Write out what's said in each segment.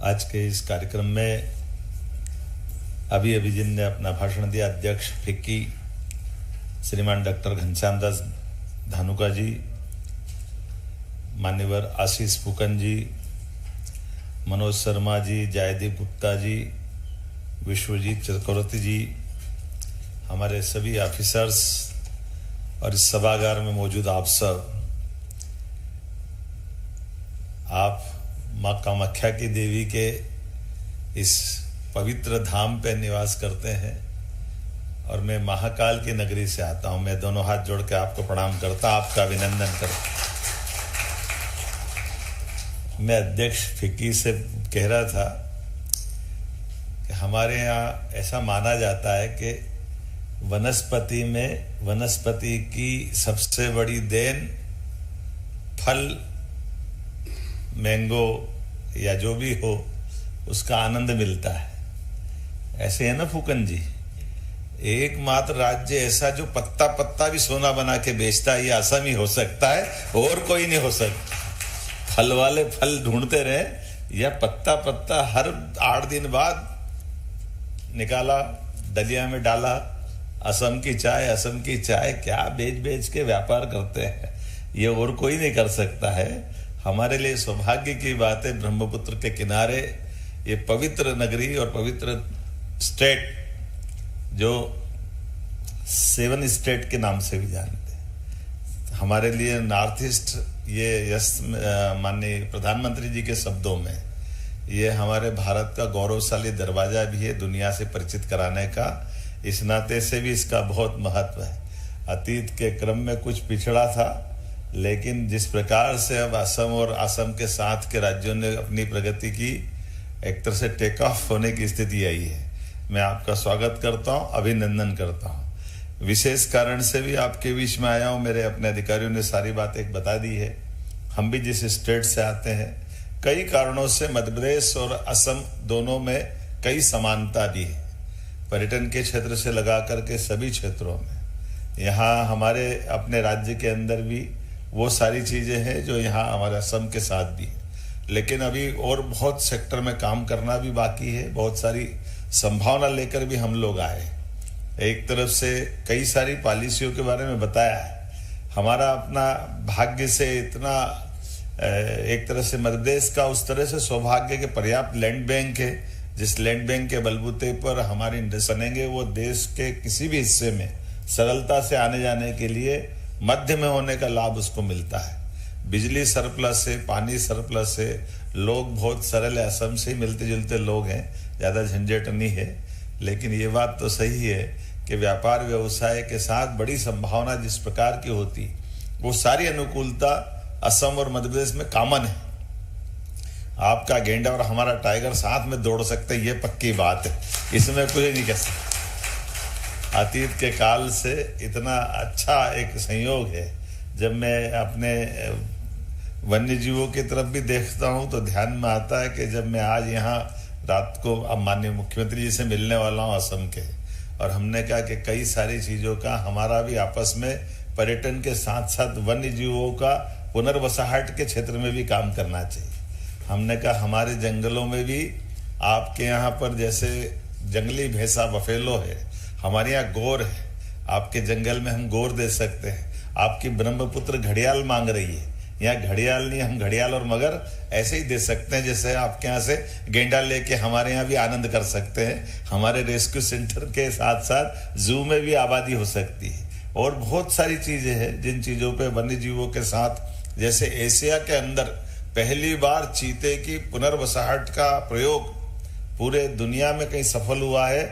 आज के इस कार्यक्रम में अभी जिनने अपना भाषण दिया, अध्यक्ष फिक्की श्रीमान डॉक्टर घनश्याम दास धानुका जी, मान्यवर आशीष फूकन जी, मनोज शर्मा जी, जयदीप गुप्ता जी, विश्वजीत चक्रवर्ती जी, हमारे सभी ऑफिसर्स और इस सभागार में मौजूद आप सब, आप माँ कामाख्या की देवी के इस पवित्र धाम पे निवास करते हैं और मैं महाकाल की नगरी से आता हूं। मैं दोनों हाथ जोड़ के आपको प्रणाम करता, आपका अभिनंदन करता। मैं अध्यक्ष फिक्की से कह रहा था कि हमारे यहाँ ऐसा माना जाता है कि वनस्पति में वनस्पति की सबसे बड़ी देन फल, मैंगो या जो भी हो, उसका आनंद मिलता है। ऐसे है ना फूकन जी? एकमात्र राज्य ऐसा जो पत्ता पत्ता भी सोना बना के बेचता है, ये असम ही हो सकता है, और कोई नहीं हो सकता। फल वाले फल ढूंढते रहे या पत्ता पत्ता हर 8 दिन बाद निकाला, डलिया में डाला, असम की चाय क्या बेच बेच के व्यापार करते हैं, ये और कोई नहीं कर सकता है। हमारे लिए सौभाग्य की बात है, ब्रह्मपुत्र के किनारे ये पवित्र नगरी और पवित्र स्टेट जो 7 स्टेट के नाम से भी जानते हैं, हमारे लिए नॉर्थ ईस्ट, ये माननीय प्रधानमंत्री जी के शब्दों में, ये हमारे भारत का गौरवशाली दरवाजा भी है दुनिया से परिचित कराने का। इस नाते से भी इसका बहुत महत्व है। अतीत के क्रम में कुछ पिछड़ा था, लेकिन जिस प्रकार से अब असम और असम के साथ के राज्यों ने अपनी प्रगति की, एक तरह से टेक ऑफ होने की स्थिति आई है। मैं आपका स्वागत करता हूं, अभिनंदन करता हूं। विशेष कारण से भी आपके बीच में आया हूं। मेरे अपने अधिकारियों ने सारी बातें बता दी है। हम भी जिस स्टेट से आते हैं, कई कारणों से मध्य प्रदेश और असम दोनों में कई समानता भी है। पर्यटन के क्षेत्र से लगा करके सभी क्षेत्रों में यहाँ हमारे अपने राज्य के अंदर भी वो सारी चीजें हैं जो यहाँ हमारे असम के साथ भी है। लेकिन अभी और बहुत सेक्टर में काम करना भी बाकी है। बहुत सारी संभावना लेकर भी हम लोग आए। एक तरफ से कई सारी पॉलिसियों के बारे में बताया है। हमारा अपना भाग्य से इतना एक तरह से मध्य प्रदेश का उस तरह से सौभाग्य के पर्याप्त लैंड बैंक है, जिस लैंड बैंक के बलबूते पर हमारे इंडस्ट्री बनेंगे, वो देश के किसी भी हिस्से में सरलता से आने जाने के लिए मध्य में होने का लाभ उसको मिलता है। बिजली सरप्लस है, पानी सरप्लस है, लोग बहुत सरल है, असम से ही मिलते जुलते लोग हैं, ज़्यादा झंझट नहीं है। लेकिन ये बात तो सही है कि व्यापार व्यवसाय के साथ बड़ी संभावना जिस प्रकार की होती, वो सारी अनुकूलता असम और मध्य प्रदेश में कॉमन है। आपका गेंडा और हमारा टाइगर साथ में दौड़ सकते हैं, ये पक्की बात है, इसमें कुछ नहीं कह सकते। अतीत के काल से इतना अच्छा एक संयोग है। जब मैं अपने वन्य जीवों की तरफ भी देखता हूं तो ध्यान में आता है कि जब मैं आज यहाँ रात को अब माननीय मुख्यमंत्री जी से मिलने वाला हूं असम के, और हमने कहा कि कई सारी चीजों का हमारा भी आपस में पर्यटन के साथ साथ वन्य जीवों का पुनर्वसाहट के क्षेत्र में भी काम करना चाहिए। हमने कहा हमारे जंगलों में भी आपके यहाँ पर जैसे जंगली भैंसा बफेलो है, हमारे यहाँ गोर है, आपके जंगल में हम गोर दे सकते हैं। आपकी ब्रह्मपुत्र घड़ियाल मांग रही है, यहाँ घड़ियाल नहीं, हम घड़ियाल और मगर ऐसे ही दे सकते हैं जैसे आपके यहाँ से गेंडा लेके हमारे यहाँ भी आनंद कर सकते हैं। हमारे रेस्क्यू सेंटर के साथ साथ जू में भी आबादी हो सकती है, और बहुत सारी चीजें हैं जिन चीजों पे वन्य जीवों के साथ, जैसे एशिया के अंदर पहली बार चीते की पुनर्वसाहट का प्रयोग पूरे दुनिया में कहीं सफल हुआ है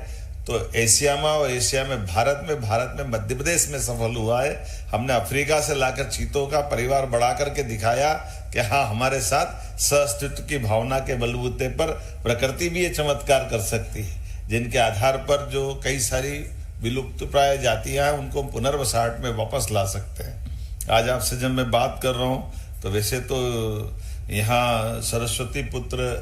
तो एशिया में, और एशिया में भारत में मध्य प्रदेश में सफल हुआ है। हमने अफ्रीका से लाकर चीतों का परिवार बढ़ा करके दिखाया कि हाँ, हमारे साथ सह-अस्तित्व की भावना के बलबूते पर प्रकृति भी ये चमत्कार कर सकती है, जिनके आधार पर जो कई सारी विलुप्त प्राय जातियां हैं उनको पुनर्वसाहट में वापस ला सकते हैं। आज आपसे जब मैं बात कर रहा हूँ तो वैसे तो यहाँ सरस्वती पुत्र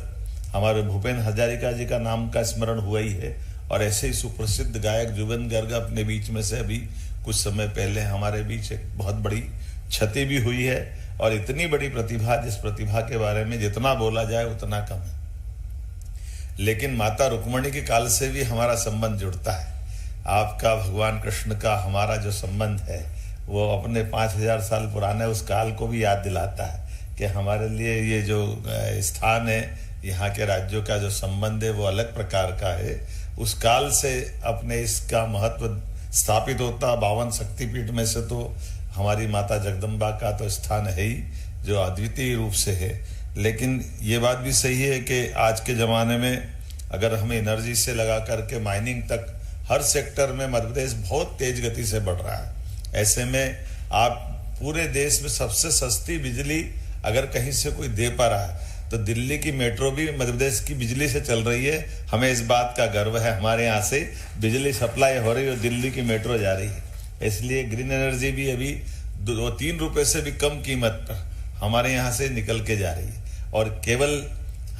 हमारे भूपेन हजारिका जी का नाम का स्मरण हुआ ही है, और ऐसे ही सुप्रसिद्ध गायक जुबिन गर्ग अपने बीच में से अभी कुछ समय पहले हमारे बीच एक बहुत बड़ी क्षति भी हुई है। और इतनी बड़ी प्रतिभा, जिस प्रतिभा के बारे में जितना बोला जाए उतना कम है। लेकिन माता रुक्मणी के काल से भी हमारा संबंध जुड़ता है। आपका भगवान कृष्ण का हमारा जो संबंध है वो अपने 5000 साल पुराने उस काल को भी याद दिलाता है कि हमारे लिए ये जो स्थान है, यहाँ के राज्यों का जो संबंध है वो अलग प्रकार का है। उस काल से अपने इसका महत्व स्थापित होता। 52 शक्तिपीठ में से तो हमारी माता जगदम्बा का तो स्थान है ही, जो अद्वितीय रूप से है। लेकिन ये बात भी सही है कि आज के ज़माने में अगर हमें एनर्जी से लगा करके माइनिंग तक हर सेक्टर में मध्य प्रदेश बहुत तेज गति से बढ़ रहा है। ऐसे में आप पूरे देश में सबसे सस्ती बिजली अगर कहीं से कोई दे पा रहा है तो दिल्ली की मेट्रो भी मध्य प्रदेश की बिजली से चल रही है। हमें इस बात का गर्व है, हमारे यहाँ से बिजली सप्लाई हो रही है और दिल्ली की मेट्रो जा रही है। इसलिए ग्रीन एनर्जी भी अभी 2-3 रुपए से भी कम कीमत पर हमारे यहाँ से निकल के जा रही है। और केवल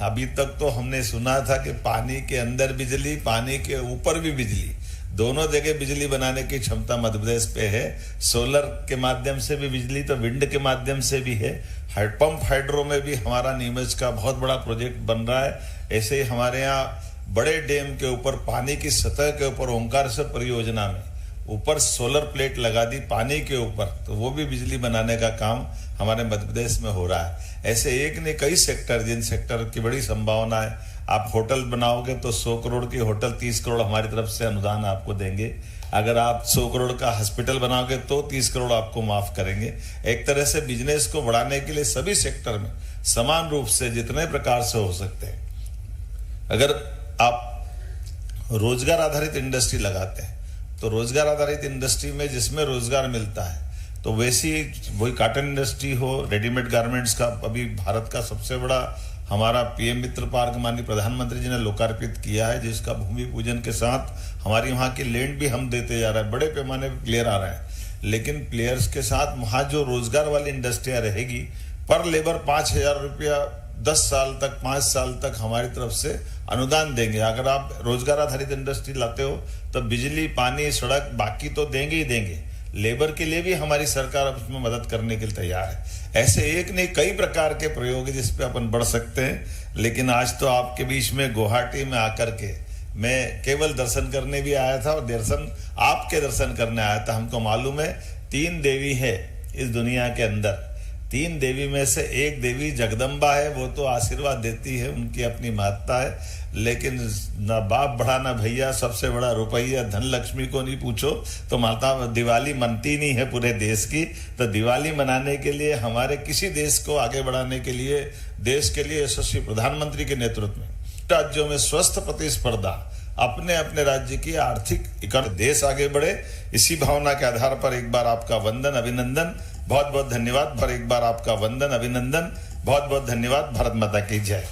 अभी तक तो हमने सुना था कि पानी के अंदर बिजली, पानी के ऊपर भी बिजली, दोनों जगह बिजली बनाने की क्षमता मध्य प्रदेश पे है। सोलर के माध्यम से भी बिजली, तो विंड के माध्यम से भी है। पंप हाइड्रो में भी हमारा नीमच का बहुत बड़ा प्रोजेक्ट बन रहा है। ऐसे ही हमारे यहाँ बड़े डैम के ऊपर पानी की सतह के ऊपर ओंकारेश्वर परियोजना में ऊपर सोलर प्लेट लगा दी पानी के ऊपर, तो वो भी बिजली बनाने का काम हमारे मध्य प्रदेश में हो रहा है। ऐसे एक ने कई सेक्टर, जिन सेक्टर की बड़ी संभावना है। आप होटल बनाओगे तो 100 करोड़ की होटल 30 करोड़ हमारी तरफ से अनुदान आपको देंगे। अगर आप 100 करोड़ का हॉस्पिटल बनाओगे तो 30 करोड़ आपको माफ करेंगे। एक तरह से बिजनेस को बढ़ाने के लिए सभी सेक्टर में समान रूप से जितने प्रकार से हो सकते हैं, अगर आप रोजगार आधारित इंडस्ट्री लगाते हैं तो रोजगार आधारित इंडस्ट्री में जिसमें रोजगार मिलता है, तो वैसी वही कॉटन इंडस्ट्री हो, रेडीमेड गारमेंट्स का अभी भारत का सबसे बड़ा हमारा पीएम मित्र पार्क माननीय प्रधानमंत्री जी ने लोकार्पित किया है, जिसका भूमि पूजन के साथ हमारी वहाँ की लैंड भी हम देते जा रहे हैं। बड़े पैमाने पर प्लेयर आ रहे हैं, लेकिन प्लेयर्स के साथ वहाँ जो रोजगार वाली इंडस्ट्रियाँ रहेगी, पर लेबर 5000 रुपया 10 साल तक, 5 साल तक हमारी तरफ से अनुदान देंगे। अगर आप रोजगार आधारित इंडस्ट्री लाते हो तो बिजली, पानी, सड़क बाकी तो देंगे ही देंगे, लेबर के लिए भी हमारी सरकार उसमें मदद करने के लिए तैयार है। ऐसे एक नहीं कई प्रकार के प्रयोग जिस पे अपन बढ़ सकते हैं। लेकिन आज तो आपके बीच में गुवाहाटी में आकर के मैं केवल दर्शन करने भी आया था, और दर्शन आपके दर्शन करने आया था। हमको मालूम है 3 देवी है इस दुनिया के अंदर, 3 देवी में से एक देवी जगदम्बा है, वो तो आशीर्वाद देती है, उनकी अपनी महत्ता है। लेकिन ना बाप बड़ा ना भैया, सबसे बड़ा रुपया, धन लक्ष्मी को नहीं पूछो तो माता दिवाली मनती नहीं है पूरे देश की। तो दिवाली मनाने के लिए, हमारे किसी देश को आगे बढ़ाने के लिए, देश के लिए यशस्वी प्रधानमंत्री के नेतृत्व में राज्यों में स्वस्थ प्रतिस्पर्धा, अपने अपने राज्य की आर्थिक इकाई, देश आगे बढ़े, इसी भावना के आधार पर एक बार आपका वंदन, अभिनंदन, बहुत बहुत धन्यवाद। पर एक बार आपका वंदन, अभिनंदन, बहुत बहुत धन्यवाद। भारत माता की जय।